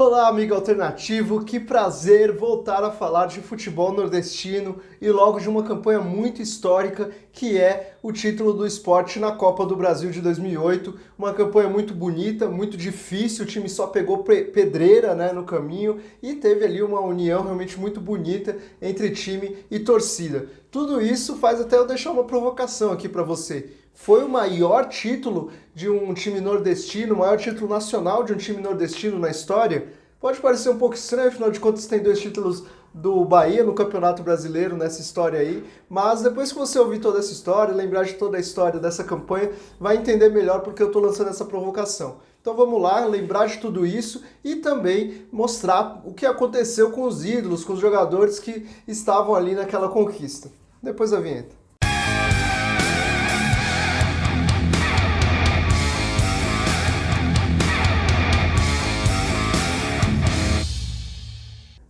Olá, amigo alternativo, que prazer voltar a falar de futebol nordestino e logo de uma campanha muito histórica que é o título do Sport na Copa do Brasil de 2008. Uma campanha muito bonita, muito difícil, o time só pegou pedreira, no caminho e teve ali uma união realmente muito bonita entre time e torcida. Tudo isso faz até eu deixar uma provocação aqui para você. Foi o maior título de um time nordestino, o maior título nacional de um time nordestino na história? Pode parecer um pouco estranho, afinal de contas tem 2 títulos do Bahia no Campeonato Brasileiro nessa história aí, mas depois que você ouvir toda essa história, lembrar de toda a história dessa campanha, vai entender melhor porque eu estou lançando essa provocação. Então vamos lá, lembrar de tudo isso e também mostrar o que aconteceu com os ídolos, com os jogadores que estavam ali naquela conquista. Depois da vinheta.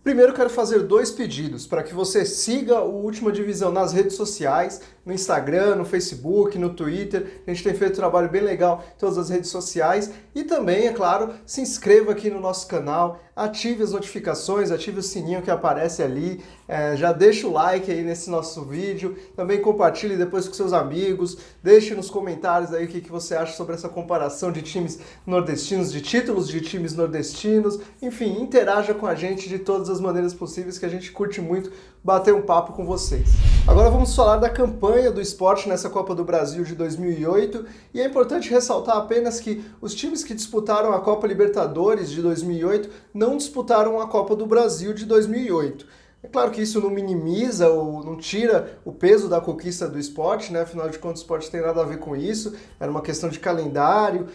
Primeiro quero fazer 2 pedidos para que você siga o Última Divisão nas redes sociais, no Instagram, no Facebook, no Twitter. A gente tem feito um trabalho bem legal em todas as redes sociais. E também, é claro, se inscreva aqui no nosso canal, ative as notificações, ative o sininho que aparece ali, já deixa o like aí nesse nosso vídeo, também compartilhe depois com seus amigos, deixe nos comentários aí o que você acha sobre essa comparação de times nordestinos, de títulos de times nordestinos, enfim, interaja com a gente de todas as maneiras possíveis que a gente curte muito bater um papo com vocês. Agora vamos falar da campanha do Sport nessa Copa do Brasil de 2008 e é importante ressaltar apenas que os times que disputaram a Copa Libertadores de 2008 não disputaram a Copa do Brasil de 2008. É claro que isso não minimiza ou não tira o peso da conquista do Sport, afinal de contas o Sport tem nada a ver com isso, era uma questão de calendário,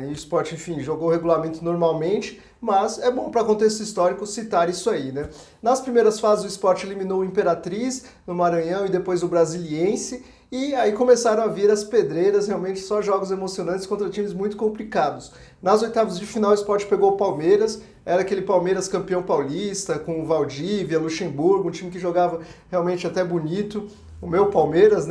e o Sport, enfim, jogou o regulamento normalmente, mas é bom para contexto histórico citar isso aí, Nas primeiras fases o Sport eliminou o Imperatriz no Maranhão e depois o Brasiliense, e aí começaram a vir as pedreiras, realmente só jogos emocionantes contra times muito complicados. Nas oitavas de final o Sport pegou o Palmeiras, era aquele Palmeiras campeão paulista, com o Valdívia, Luxemburgo, um time que jogava realmente até bonito, o meu Palmeiras,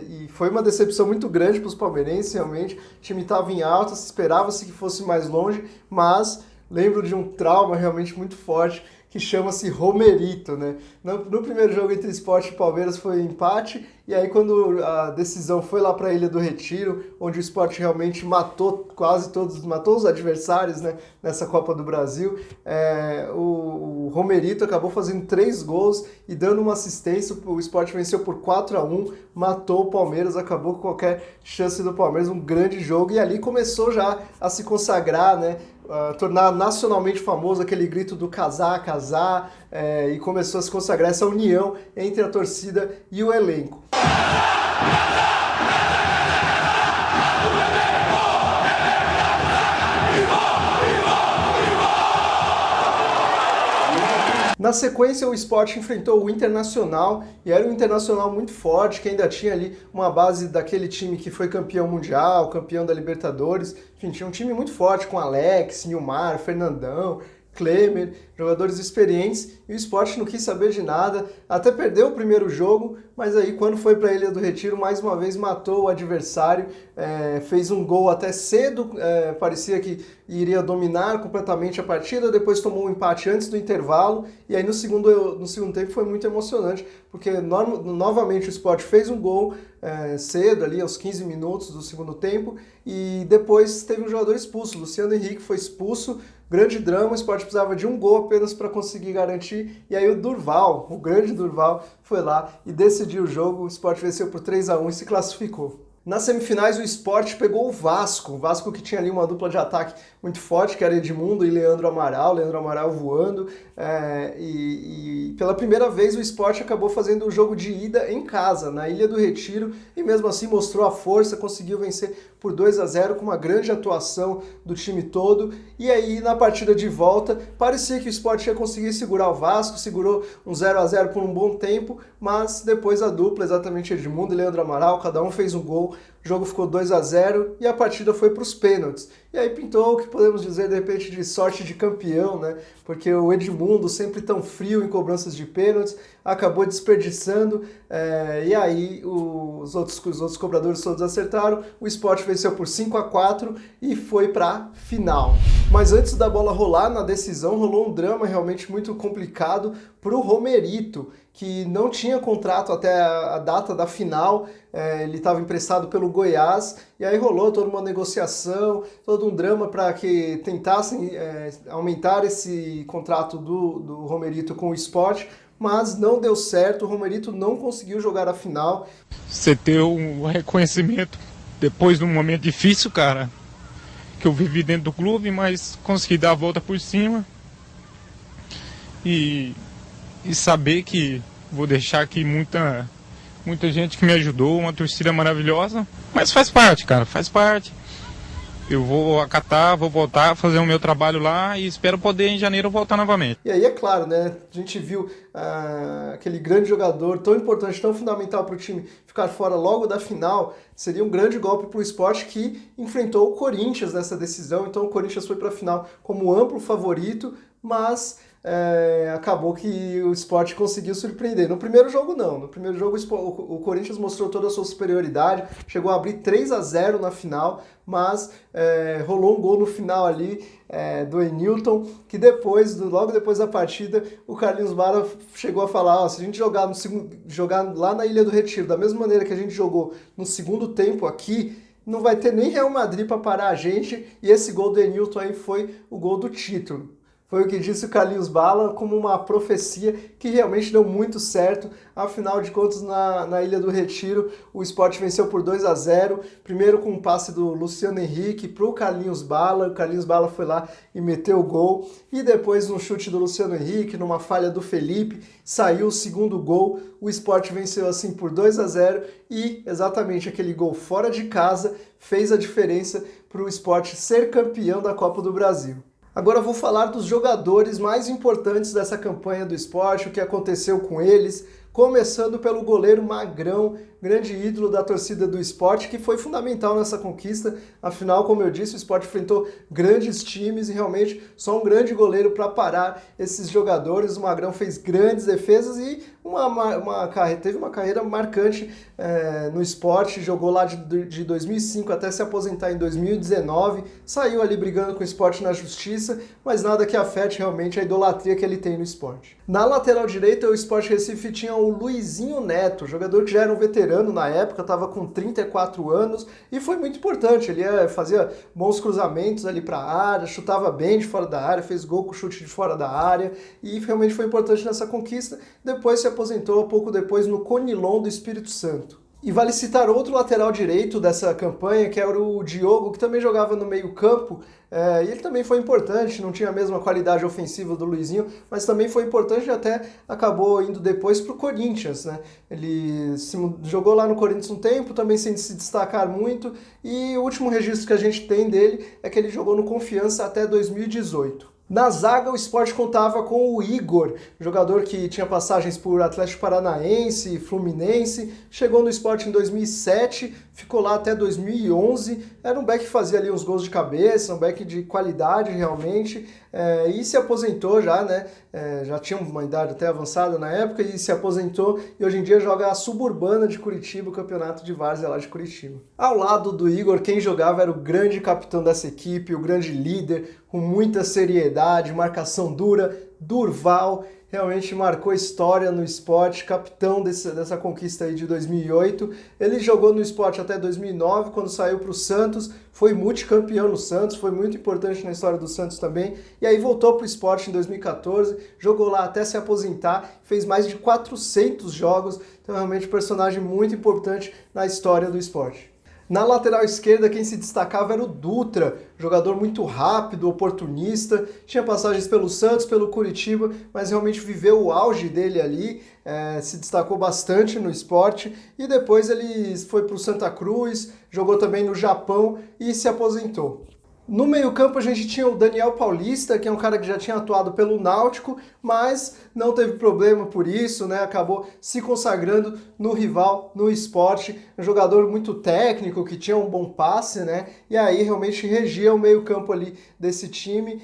e foi uma decepção muito grande para os palmeirenses, realmente, o time estava em alta, esperava-se que fosse mais longe, mas lembro de um trauma realmente muito forte, que chama-se Romerito, No primeiro jogo entre Sport e Palmeiras foi empate, e aí quando a decisão foi lá para a Ilha do Retiro, onde o Sport realmente matou os adversários, nessa Copa do Brasil, o Romerito acabou fazendo 3 gols e dando uma assistência, o Sport venceu por 4-1, matou o Palmeiras, acabou com qualquer chance do Palmeiras, um grande jogo, e ali começou já a se consagrar, tornar nacionalmente famoso aquele grito do casar, casar, e começou a se consagrar essa união entre a torcida e o elenco. Na sequência, o Sport enfrentou o Internacional, e era um Internacional muito forte, que ainda tinha ali uma base daquele time que foi campeão mundial, campeão da Libertadores. Enfim, tinha um time muito forte com Alex, Nilmar, Fernandão, Klemer, jogadores experientes, e o Sport não quis saber de nada, até perdeu o primeiro jogo, mas aí quando foi para a Ilha do Retiro, mais uma vez matou o adversário, fez um gol até cedo, parecia que iria dominar completamente a partida, depois tomou um empate antes do intervalo, e aí no segundo tempo foi muito emocionante, porque novamente o Sport fez um gol cedo, ali aos 15 minutos do segundo tempo, e depois teve um jogador expulso, Luciano Henrique foi expulso, grande drama, o Sport precisava de um gol apenas para conseguir garantir, e aí o grande Durval, foi lá e decidiu o jogo, o Sport venceu por 3-1 e se classificou. Nas semifinais o Sport pegou o Vasco que tinha ali uma dupla de ataque muito forte, que era Edmundo e Leandro Amaral voando, e pela primeira vez o Sport acabou fazendo o jogo de ida em casa, na Ilha do Retiro, e mesmo assim mostrou a força, conseguiu vencer por 2-0 com uma grande atuação do time todo, e aí na partida de volta parecia que o Sport ia conseguir segurar o Vasco, segurou um 0-0 por um bom tempo, mas depois a dupla, exatamente Edmundo e Leandro Amaral, cada um fez um gol, o jogo ficou 2-0 e a partida foi para os pênaltis. E aí pintou o que podemos dizer, de repente, de sorte de campeão, né? Porque o Edmundo, sempre tão frio em cobranças de pênaltis, acabou desperdiçando, e aí os outros cobradores todos acertaram, o Sport venceu por 5-4 e foi para a final. Mas antes da bola rolar na decisão, rolou um drama realmente muito complicado para o Romerito, que não tinha contrato até a data da final, ele estava emprestado pelo Goiás, e aí rolou toda uma negociação, todo um drama para que tentassem aumentar esse contrato do Romerito com o Sport, mas não deu certo, o Romerito não conseguiu jogar a final. Você ter um reconhecimento depois de um momento difícil, cara, que eu vivi dentro do clube, mas consegui dar a volta por cima e saber que vou deixar aqui muita gente que me ajudou, uma torcida maravilhosa, mas faz parte, cara, faz parte. Eu vou acatar, vou voltar a fazer o meu trabalho lá e espero poder em janeiro voltar novamente. E aí é claro, né? A gente viu aquele grande jogador tão importante, tão fundamental para o time ficar fora logo da final. Seria um grande golpe para o Sport, que enfrentou o Corinthians nessa decisão. Então o Corinthians foi para a final como amplo favorito, mas acabou que o Sport conseguiu surpreender. No primeiro jogo não, no primeiro jogo o Corinthians mostrou toda a sua superioridade, chegou a abrir 3-0 na final, mas rolou um gol no final ali do Enilton, que logo depois da partida, o Carlinhos Bala chegou a falar, se a gente jogar lá na Ilha do Retiro, da mesma maneira que a gente jogou no segundo tempo aqui, não vai ter nem Real Madrid para parar a gente, e esse gol do Enilton aí foi o gol do título. Foi o que disse o Carlinhos Bala, como uma profecia que realmente deu muito certo. Afinal de contas, na Ilha do Retiro, o Sport venceu por 2-0. Primeiro com um passe do Luciano Henrique para o Carlinhos Bala. O Carlinhos Bala foi lá e meteu o gol. E depois, um chute do Luciano Henrique, numa falha do Felipe, saiu o segundo gol. O Sport venceu assim por 2-0. E exatamente aquele gol fora de casa fez a diferença para o Sport ser campeão da Copa do Brasil. Agora eu vou falar dos jogadores mais importantes dessa campanha do Sport, o que aconteceu com eles, começando pelo goleiro Magrão, grande ídolo da torcida do Sport, que foi fundamental nessa conquista. Afinal, como eu disse, o Sport enfrentou grandes times e realmente só um grande goleiro para parar esses jogadores. O Magrão fez grandes defesas e teve uma carreira marcante no Sport, jogou lá de 2005 até se aposentar em 2019, saiu ali brigando com o Sport na justiça, mas nada que afete realmente a idolatria que ele tem no Sport. Na lateral direita, o Sport Recife tinha o Luizinho Neto, jogador que já era um veterano na época, estava com 34 anos e foi muito importante. Ele fazia bons cruzamentos ali para a área, chutava bem de fora da área, fez gol com chute de fora da área e realmente foi importante nessa conquista. Depois se aposentou pouco depois no Conilon do Espírito Santo. E vale citar outro lateral direito dessa campanha, que era o Diogo, que também jogava no meio-campo, e ele também foi importante, não tinha a mesma qualidade ofensiva do Luizinho, mas também foi importante e até acabou indo depois para o Corinthians, né? Ele jogou lá no Corinthians um tempo, também sem se destacar muito, e o último registro que a gente tem dele é que ele jogou no Confiança até 2018. Na zaga, o Sport contava com o Igor, jogador que tinha passagens por Atlético Paranaense, Fluminense, chegou no Sport em 2007, ficou lá até 2011, era um back que fazia ali uns gols de cabeça, um back de qualidade realmente, e se aposentou já, né? Já tinha uma idade até avançada na época e se aposentou e hoje em dia joga a Suburbana de Curitiba, o campeonato de várzea lá de Curitiba. Ao lado do Igor, quem jogava era o grande capitão dessa equipe, o grande líder, com muita seriedade, marcação dura, Durval, realmente marcou história no Sport, capitão dessa conquista aí de 2008. Ele jogou no Sport até 2009, quando saiu para o Santos, foi multicampeão no Santos, foi muito importante na história do Santos também, e aí voltou para o Sport em 2014, jogou lá até se aposentar, fez mais de 400 jogos, então realmente um personagem muito importante na história do Sport. Na lateral esquerda, quem se destacava era o Dutra, jogador muito rápido, oportunista, tinha passagens pelo Santos, pelo Curitiba, mas realmente viveu o auge dele ali, se destacou bastante no Sport e depois ele foi para o Santa Cruz, jogou também no Japão e se aposentou. No meio-campo a gente tinha o Daniel Paulista, que é um cara que já tinha atuado pelo Náutico, mas não teve problema por isso, né? Acabou se consagrando no rival, no Sport. Um jogador muito técnico, que tinha um bom passe, né? E aí realmente regia o meio-campo ali desse time,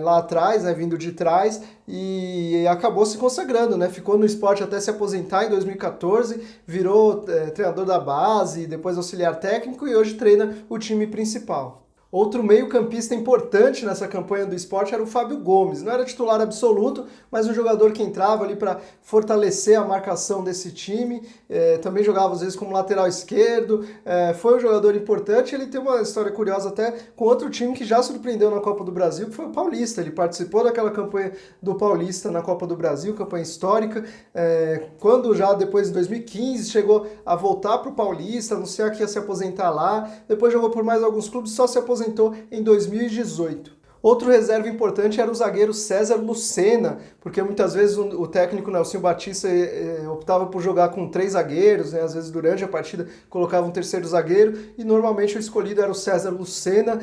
lá atrás, né? Vindo de trás, e acabou se consagrando, né? Ficou no Sport até se aposentar em 2014, virou treinador da base, depois auxiliar técnico e hoje treina o time principal. Outro meio-campista importante nessa campanha do Sport era o Fábio Gomes. Não era titular absoluto, mas um jogador que entrava ali para fortalecer a marcação desse time. Também jogava às vezes como lateral esquerdo. Foi um jogador importante. Ele tem uma história curiosa até com outro time que já surpreendeu na Copa do Brasil, que foi o Paulista. Ele participou daquela campanha do Paulista na Copa do Brasil, campanha histórica. Quando já depois de 2015 chegou a voltar para o Paulista, anunciar que ia se aposentar lá. Depois jogou por mais alguns clubes, só se aposentou em 2018. Outro reserva importante era o zagueiro César Lucena, porque muitas vezes o técnico Nelsinho Batista optava por jogar com 3 zagueiros, né? Às vezes durante a partida colocava um terceiro zagueiro, e normalmente o escolhido era o César Lucena,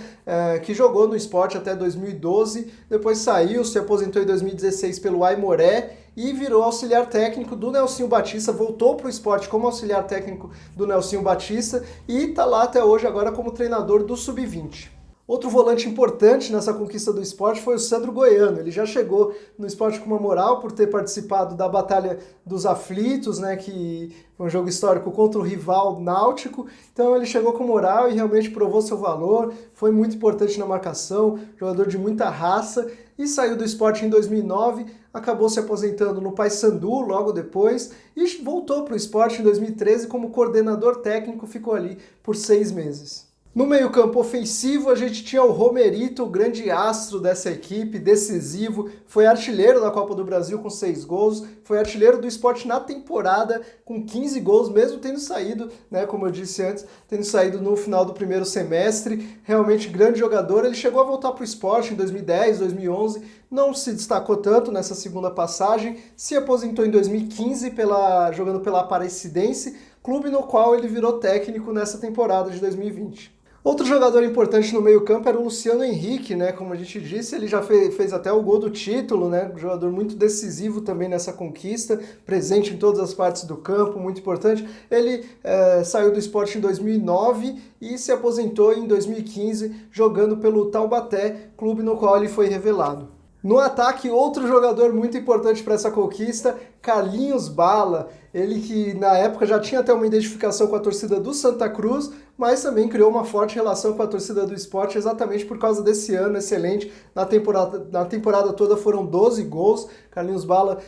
que jogou no Sport até 2012, depois saiu, se aposentou em 2016 pelo Aimoré, e virou auxiliar técnico do Nelsinho Batista, voltou para o Sport como auxiliar técnico do Nelsinho Batista e está lá até hoje agora como treinador do Sub-20. Outro volante importante nessa conquista do Sport foi o Sandro Goiano. Ele já chegou no Sport com uma moral por ter participado da Batalha dos Aflitos, né, que foi um jogo histórico contra o rival Náutico. Então ele chegou com moral e realmente provou seu valor, foi muito importante na marcação, jogador de muita raça, e saiu do Sport em 2009, acabou se aposentando no Paysandu logo depois e voltou para o Sport em 2013 como coordenador técnico, ficou ali por 6 meses. No meio-campo ofensivo, a gente tinha o Romerito, o grande astro dessa equipe, decisivo, foi artilheiro da Copa do Brasil com 6 gols, foi artilheiro do Sport na temporada com 15 gols, mesmo tendo saído, né, como eu disse antes, tendo saído no final do primeiro semestre. Realmente grande jogador. Ele chegou a voltar para o Sport em 2010, 2011, não se destacou tanto nessa segunda passagem, se aposentou em 2015 jogando pela Aparecidense, clube no qual ele virou técnico nessa temporada de 2020. Outro jogador importante no meio-campo era o Luciano Henrique, né? Como a gente disse, ele já fez até o gol do título, né? Um jogador muito decisivo também nessa conquista, presente em todas as partes do campo, muito importante. Ele saiu do Sport em 2009 e se aposentou em 2015 jogando pelo Taubaté, clube no qual ele foi revelado. No ataque, outro jogador muito importante para essa conquista, Carlinhos Bala, ele que na época já tinha até uma identificação com a torcida do Santa Cruz, mas também criou uma forte relação com a torcida do Sport exatamente por causa desse ano excelente. Na temporada toda foram 12 gols. Carlinhos Bala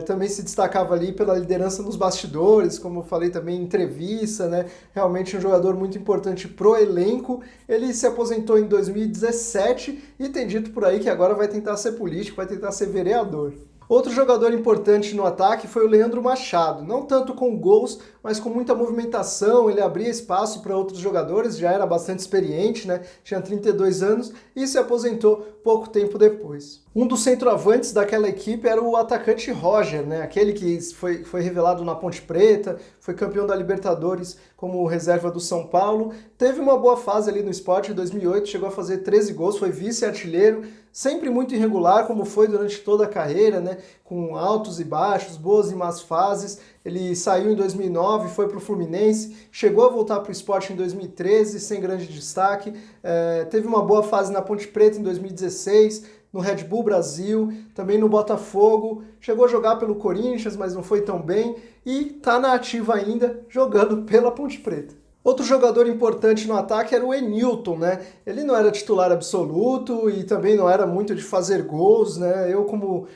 também se destacava ali pela liderança nos bastidores, como eu falei também em entrevista, né? Realmente um jogador muito importante pro elenco. Ele se aposentou em 2017 e tem dito por aí que agora vai tentar ser político, vai tentar ser vereador. Outro jogador importante no ataque foi o Leandro Machado, não tanto com gols, mas com muita movimentação. Ele abria espaço para outros jogadores, já era bastante experiente, né? Tinha 32 anos e se aposentou pouco tempo depois. Um dos centroavantes daquela equipe era o atacante Roger, né? Aquele que foi revelado na Ponte Preta, foi campeão da Libertadores como reserva do São Paulo. Teve uma boa fase ali no Sport em 2008, chegou a fazer 13 gols, foi vice-artilheiro, sempre muito irregular, como foi durante toda a carreira, né? Com altos e baixos, boas e más fases. Ele saiu em 2009, foi para o Fluminense, chegou a voltar para o Sport em 2013, sem grande destaque. Teve uma boa fase na Ponte Preta em 2016, no Red Bull Brasil, também no Botafogo. Chegou a jogar pelo Corinthians, mas não foi tão bem. E está na ativa ainda, jogando pela Ponte Preta. Outro jogador importante no ataque era o Enilton, né? Ele não era titular absoluto e também não era muito de fazer gols, né? Eu, como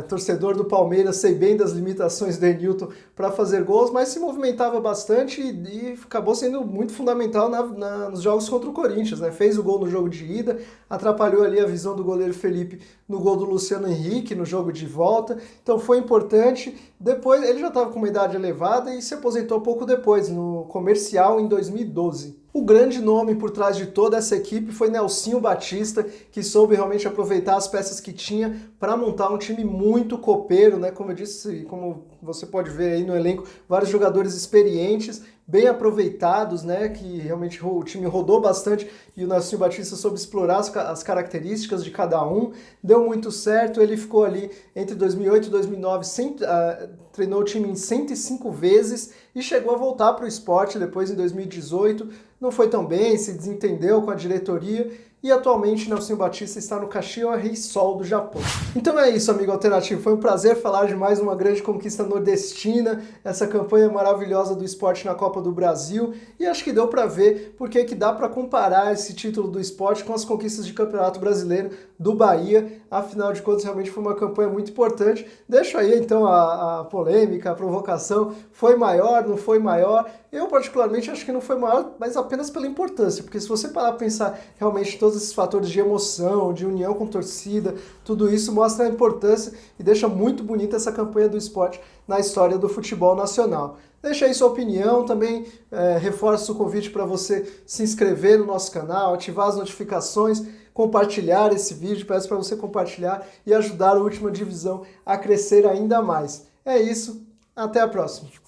torcedor do Palmeiras, sei bem das limitações do Enilton para fazer gols, mas se movimentava bastante e acabou sendo muito fundamental nos jogos contra o Corinthians, né? Fez o gol no jogo de ida, atrapalhou ali a visão do goleiro Felipe no gol do Luciano Henrique no jogo de volta, então foi importante. Depois ele já estava com uma idade elevada e se aposentou pouco depois, no Comercial, em 2012. O grande nome por trás de toda essa equipe foi Nelsinho Batista, que soube realmente aproveitar as peças que tinha para montar um time muito copeiro, né? Como eu disse, como você pode ver aí no elenco, vários jogadores experientes, bem aproveitados, né, que realmente o time rodou bastante e o Nelson Batista soube explorar as características de cada um, deu muito certo, ele ficou ali entre 2008 e 2009, treinou o time em 105 vezes e chegou a voltar para o esporte depois em 2018, não foi tão bem, se desentendeu com a diretoria e atualmente Nelson Batista está no Kashiwa Reysol do Japão. Então é isso, amigo alternativo, foi um prazer falar de mais uma grande conquista nordestina, essa campanha maravilhosa do esporte na Copa do Brasil, e acho que deu para ver porque que dá para comparar esse título do esporte com as conquistas de Campeonato Brasileiro do Bahia, afinal de contas realmente foi uma campanha muito importante. Deixo aí então a polêmica, a provocação, foi maior, não foi maior? Eu particularmente acho que não foi maior, mas apenas pela importância, porque se você parar para pensar realmente todos esses fatores de emoção, de união com torcida, tudo isso mostra a importância e deixa muito bonita essa campanha do esporte na história do futebol nacional. Deixa aí sua opinião, também reforço o convite para você se inscrever no nosso canal, ativar as notificações, compartilhar esse vídeo, peço para você compartilhar e ajudar a Última Divisão a crescer ainda mais. É isso, até a próxima!